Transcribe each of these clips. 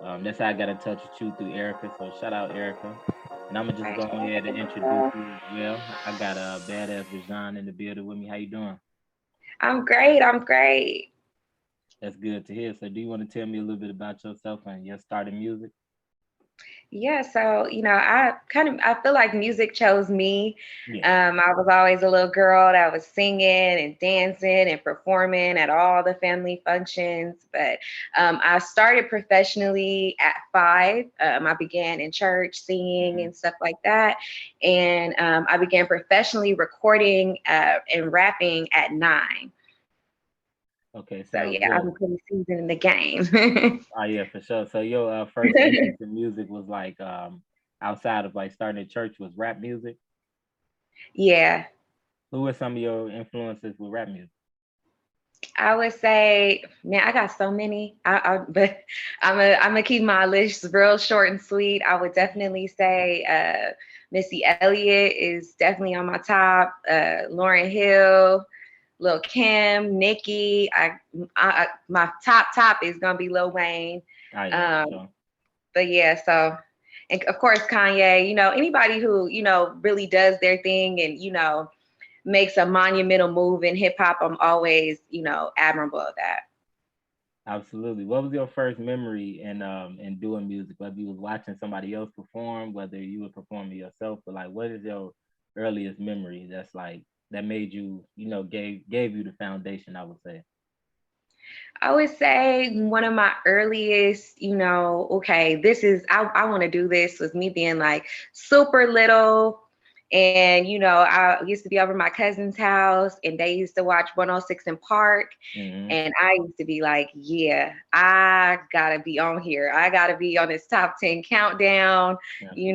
That's how I got in touch with you through Erica. So shout out Erica. And I'm gonna just Right. go ahead and introduce you as well. I got Bad Azz Brijion in the building with me. How you doing? I'm great. I'm great. That's good to hear. So do you want to tell me a little bit about yourself and your start in music? Yeah, so I feel like music chose me. Yeah. I was always a little girl that was singing and dancing and performing at all the family functions. But I started professionally at 5. I began in church singing Hmm. and stuff like that, and I began professionally recording and rapping at 9. Okay, So sounds yeah, good. I'm pretty seasoned in the game. Oh yeah, for sure. So your first entrance in music was like outside of like starting at church was rap music. Yeah, Who were some of your influences with rap music? I would say, man, I got so many. But I'm gonna keep my list real short and sweet. I would definitely say Missy Elliott is definitely on my top. Lauryn Hill, Lil Kim, Nicki. My top is gonna be Lil Wayne. Oh yeah, for Um, sure. but yeah, so and of course Kanye. Anybody who really does their thing and makes a monumental move in hip hop, I'm always, admirable of that. Absolutely. What was your first memory in doing music? Whether you was watching somebody else perform, whether you were performing yourself, but like what is your earliest memory that's like that made you, gave you the foundation, I would say. I would say one of my earliest, okay, I want to do this was me being like super little. And, I used to be over my cousin's house and they used to watch 106 in Park. Hmm. And I used to be like, yeah, I gotta be on here. I gotta be on this top 10 countdown, Absolutely.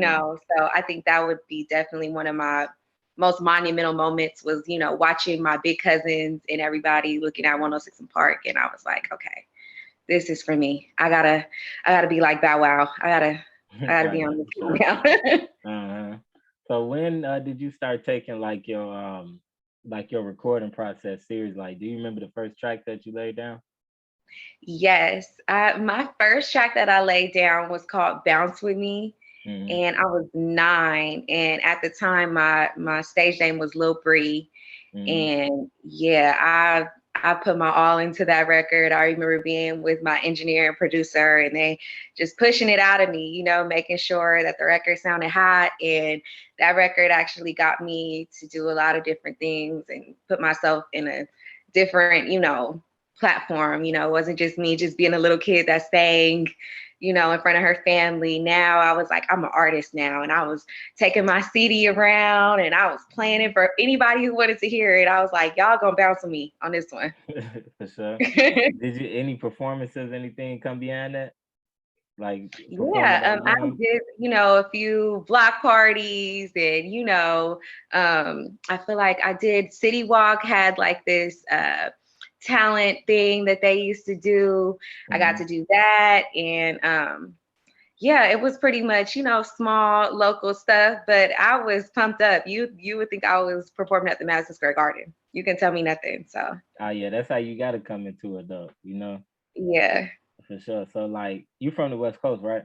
So I think that would be definitely one of my most monumental moments was, watching my big cousins and everybody looking at 106 in Park. And I was like, okay, this is for me. I gotta be like Bow Wow. I gotta Oh be yeah, on for sure. this countdown. Uh-huh. So when did you start taking like your recording process serious? Like, do you remember the first track that you laid down? Yes. My first track that I laid down was called Bounce With Me. Hmm. And I was 9. And at the time my stage name was Lil Bree. Hmm. And yeah, I put my all into that record. I remember being with my engineer and producer and they just pushing it out of me, making sure that the record sounded hot. And that record actually got me to do a lot of different things and put myself in a different, platform. It wasn't just me just being a little kid that sang, in front of her family. Now I was like, I'm an artist now. And I was taking my CD around and I was playing it for anybody who wanted to hear it. I was like, y'all gonna bounce with me on this one. For sure. Did you any performances, anything come behind that? Like performing Yeah, that I young? did, a few block parties and, I feel like I did City Walk had like this talent thing that they used to do. I got Hmm. to do that and yeah, it was pretty much, small local stuff, but I was pumped up. You would think I was performing at the Madison Square Garden. You can tell me nothing. So Oh yeah, that's how you gotta come into it though, yeah. for sure. So like you from the West Coast, right?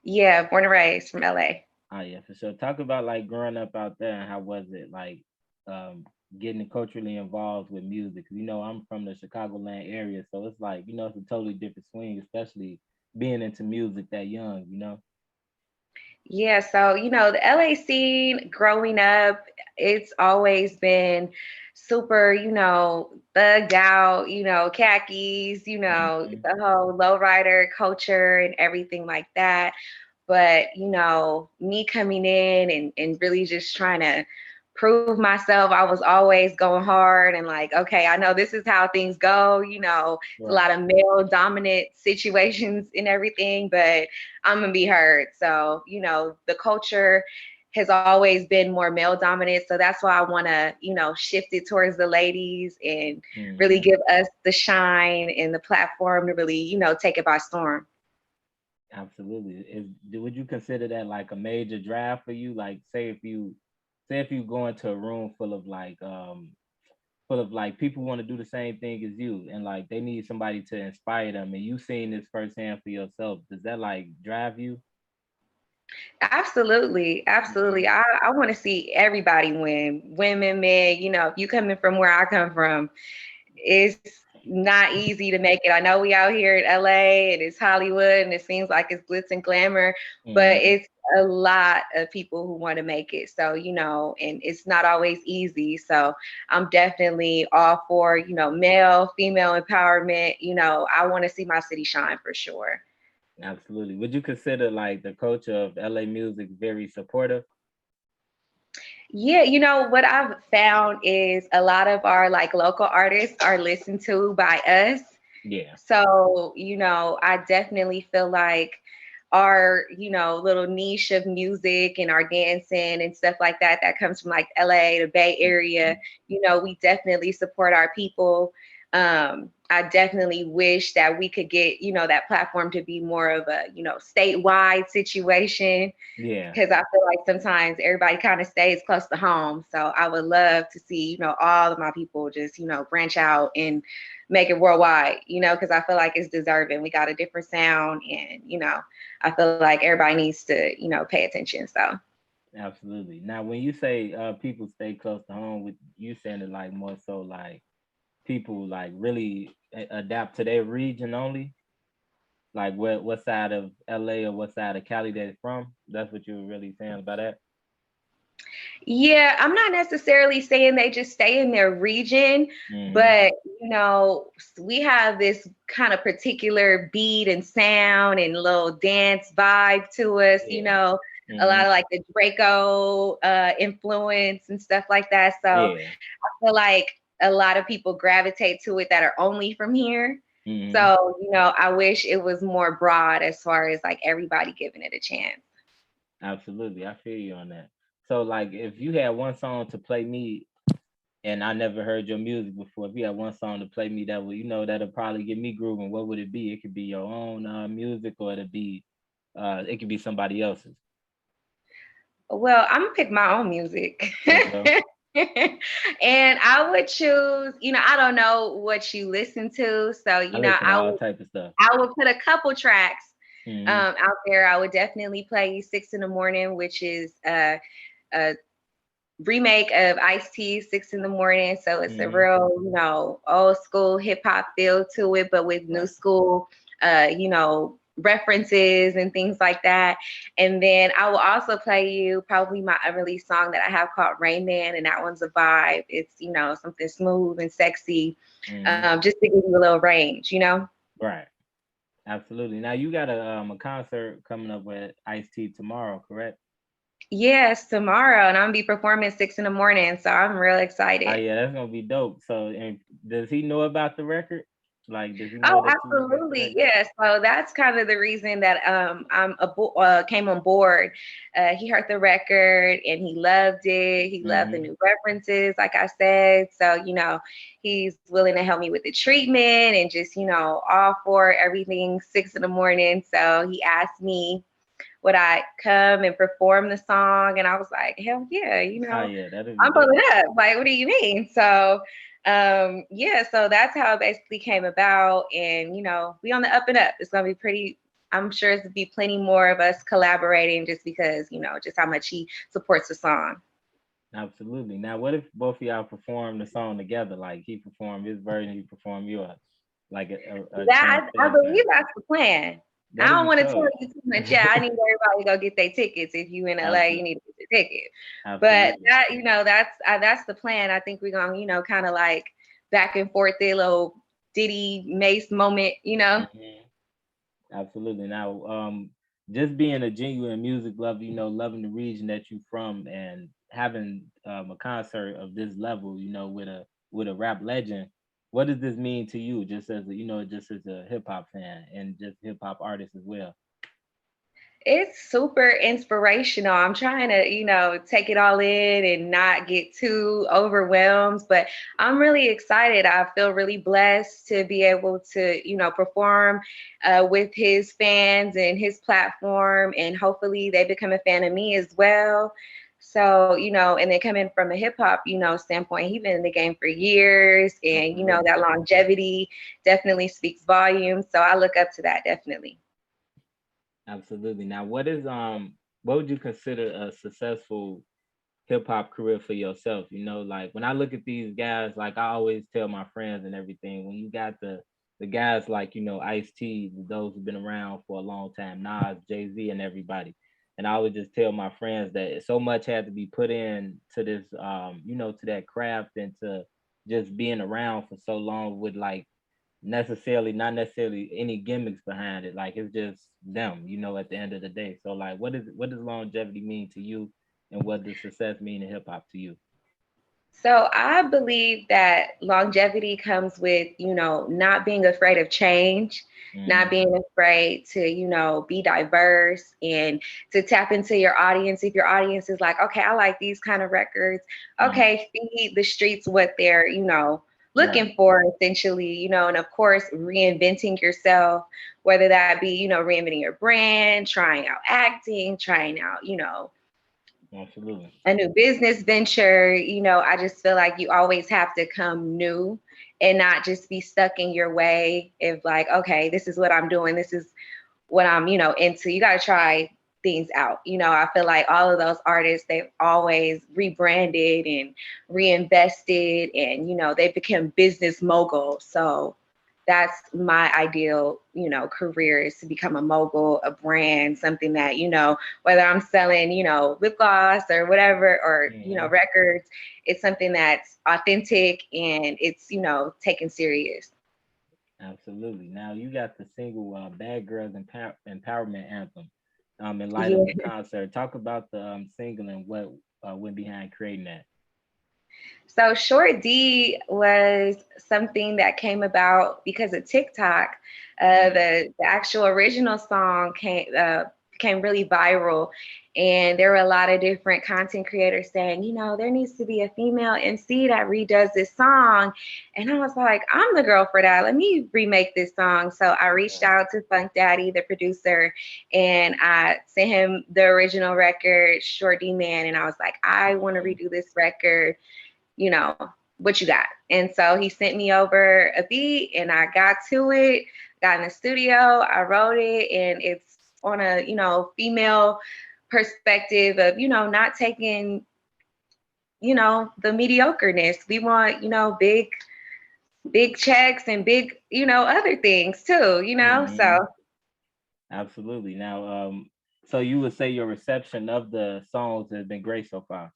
Yeah, born and raised from LA. Oh yeah, for sure. Talk about like growing up out there and how was it like um getting culturally involved with music. I'm from the Chicagoland area, so it's like, it's a totally different swing, especially being into music that young. Yeah, so the LA scene growing up, it's always been super, thugged out, khakis, Hmm. the whole lowrider culture and everything like that. But, me coming in and really just trying to prove myself, I was always going hard and like, okay, I know this is how things go. It's a Right. lot of male dominant situations and everything, but I'm gonna be heard. So, the culture has always been more male dominant. So that's why I wanna, shift it towards the ladies and really Hmm. give us the shine and the platform to really, take it by storm. Absolutely. Would you consider that like a major drive for you? Like say if you go into a room full of like full of like people want to do the same thing as you, and like they need somebody to inspire them, and you seen this firsthand for yourself. Does that like drive you? Absolutely, absolutely. Mhm. I want to see everybody win, women, men. If you coming from where I come from, it's not easy to make it. I know we out here in LA and it's Hollywood and it seems like it's glitz and glamour, but Mhm. it's a lot of people who want to make it. So, and it's not always easy. So I'm definitely all for, male, female empowerment. I want to see my city shine for sure. Absolutely. Would you consider like the culture of LA music very supportive? Yeah, what I've found is a lot of our like local artists are listened to by us. Yeah. So, I definitely feel like our, little niche of music and our dancing and stuff like that comes from like LA, the Bay Area, Mhm. we definitely support our people. I definitely wish that we could get, that platform to be more of a, statewide situation Yeah. because I feel like sometimes everybody kind of stays close to home. So I would love to see, all of my people just, branch out and make it worldwide, because I feel like it's deserving. We got a different sound and, I feel like everybody needs to, pay attention. So Absolutely. Now, when you say people stay close to home, with you saying it like more so like people like really adapt to their region only, like what side of LA or what side of Cali they're from. That's what you were really saying about that. yeah, I'm not necessarily saying they just stay in their region, Hmm. but we have this kind of particular beat and sound and little dance vibe to us, Yeah. a lot Hmm. of like the Draco influence and stuff like that. So Yeah. I feel like a lot of people gravitate to it that are only from here. Hmm. So, I wish it was more broad as far as like everybody giving it a chance. Absolutely. I feel you on that. So, like, if you had one song to play me, and I never heard your music before, if you had one song to play me that would, that'll probably get me grooving, what would it be? It could be your own music, or it could be somebody else's. Well, I'm gonna pick my own music. Okay. And I would choose, I don't know what you listen to. So, I listen to all type of stuff. I would put a couple tracks Hmm. out there. I would definitely play 6 in the Morning, which is a remake of Ice T 6 in the Morning. So it's a Hmm. real, old school hip hop feel to it, but with new Right. school, references and things like that. And then I will also play you probably my unreleased song that I have called Rain Man, and that one's a vibe. It's, something smooth and sexy, Hmm. just to give you a little range. Right. Absolutely. Now you got a concert coming up with Ice T tomorrow, correct? Yes, tomorrow, and I'm gonna be performing 6 in the Morning, so I'm real Oh excited. yeah, that's gonna be dope. So, and does he know about the record? Like, does he know Oh, that you got the absolutely. record? Yes. So that's kind of the reason that came on board. He heard the record and he loved it. He loved the Hmm. new references, like I said. So, he's willing to help me with the treatment and just, all for everything 6 in the Morning. So he asked me would I come and perform the song? And I was like, hell yeah, Oh yeah, that'll be I'm dope. pulling up. Like, what do you mean? So, yeah, so that's how it basically came about. And, we on the up and up. It's gonna be pretty. I'm sure it's gonna be plenty more of us collaborating, just because just how much he supports the song. Absolutely. Now, what if both of y'all perform the song together? Like he performed his version, you perform yours, like a That I thing. believe that's the plan. I That'll don't be want to tell cool. you too much. Yeah, I need everybody to go get their tickets. If you in LA, you Absolutely. need to get your ticket. But Absolutely. that, that's the plan. I think we're gonna, kind of like back and forth a little Diddy Mace moment. Hmm. Absolutely. Now, just being a genuine music lover, loving the region that you from, and having a concert of this level, with a rap legend, what does this mean to you? Just as a, just as a hip hop fan and just hip hop artist as well. It's super inspirational. I'm trying to, take it all in and not get too overwhelmed, but I'm really excited. I feel really blessed to be able to, perform with his fans and his platform, and hopefully they become a fan of me as well. So, and then coming from a hip hop, standpoint, he's been in the game for years, and Absolutely. that longevity definitely speaks volumes. So I look up to that definitely. Absolutely. Now, what would you consider a successful hip hop career for yourself? Like when I look at these guys, like I always tell my friends and everything, when you got the guys like Ice T, those who've been around for a long time, Nas, Jay Z, and everybody. And I would just tell my friends that so much had to be put in to this, to that craft and to just being around for so long with like not necessarily any gimmicks behind it. Like it's just them, at the end of the day. So like what does longevity mean to you and what does success mean in hip hop to you? So I believe that longevity comes with, not being afraid of change, not Mm-hmm. being afraid to, be diverse and to tap into your audience. If your audience is like, okay, I like these kind of records, Mm-hmm. okay, feed the streets what they're, Right. looking for essentially, and of course, reinventing yourself, whether that be, reinventing your brand, trying out acting, trying out, Absolutely. a new business venture, I just feel like you always have to come new and not just be stuck in your way of like, okay, this is what I'm doing. This is what I'm, into. You got to try things out. I feel like all of those artists, they've always rebranded and reinvested and, they've become business moguls. So that's my ideal, career is to become a mogul, a brand, something that, whether I'm selling, lip gloss or whatever, or, Mm-hmm. records, it's something that's authentic and it's, taken serious. Absolutely. Now you got the single "Bad Girls Empowerment Anthem." In light of the Yeah. concert, talk about the single and what went behind creating that. So Short D was something that came about because of TikTok. Mm-hmm. The actual original song came really viral, and there were a lot of different content creators saying, there needs to be a female MC that redoes this song. And I was like, I'm the girl for that. Let me remake this song. So I reached out to Funk Daddy, the producer, and I sent him the original record, Short D Man, and I was like, I want to redo this record, you know, what you got? And so he sent me over a beat and I got to it, got in the studio, I wrote it, and it's on a, female perspective of, not taking, the mediocreness. We want, big checks and big, other things too, Mm-hmm. so Absolutely. Now, so you would say your reception of the songs has been great so far.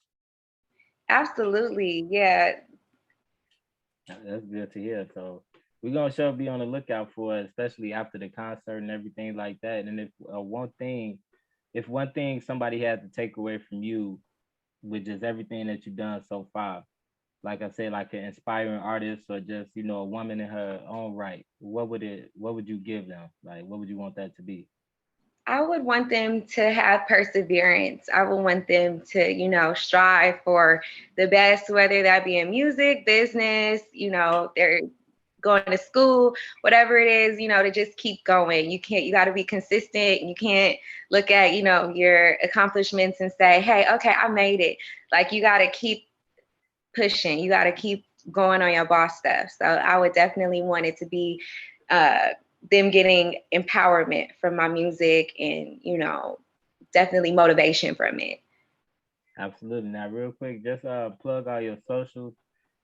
absolutely. Yeah. That's good to hear. So we're gonna sure be on the lookout for it, especially after the concert and everything like that. And if one thing somebody had to take away from you, with just everything that you've done so far, like I said, like an inspiring artist or just a woman in her own right, what would you give them? Like, what would you want that to be? I would want them to have perseverance. I would want them to, strive for the best, whether that be in music, business, they're going to school, whatever it is, to just keep going. You got to be consistent. You can't look at, your accomplishments and say, hey, okay, I made it. Like you got to keep pushing. You got to keep going on your boss stuff. So I would definitely want it to be uh, them getting empowerment from my music and, definitely motivation from it. Absolutely. Now, real quick, just plug all your socials.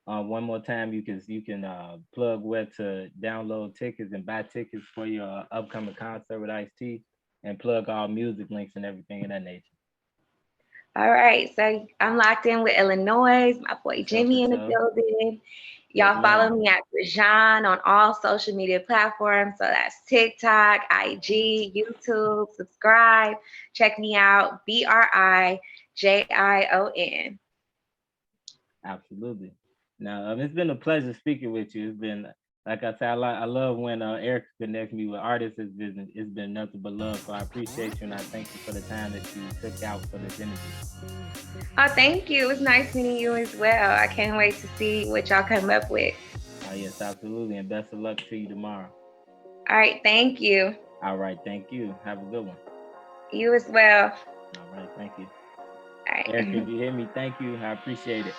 One more time, you can plug where to download tickets and buy tickets for your upcoming concert with Ice T, and plug all music links and everything of that nature. All right. So I'm locked in with Illinois, my boy For sure, for Jimmy in the sure. building. Yes, Y'all follow ma'am. me at Brijion on all social media platforms. So that's TikTok, IG, YouTube. Subscribe. Check me out. Brijion. Absolutely. Now, it's been a pleasure speaking with you. It's been, like I said, I love when Eric connects me with artists. It's been nothing but love. So I appreciate you and I thank you for the time that you took out for this interview. Oh, thank you. It was nice meeting you as well. I can't wait to see what y'all come up with. Yes, absolutely. And best of luck to you tomorrow. All right. Thank you. All right. Thank you. Have a good one. You as well. All right. Thank you. All Erica, if right. you hear me, thank you. I appreciate it.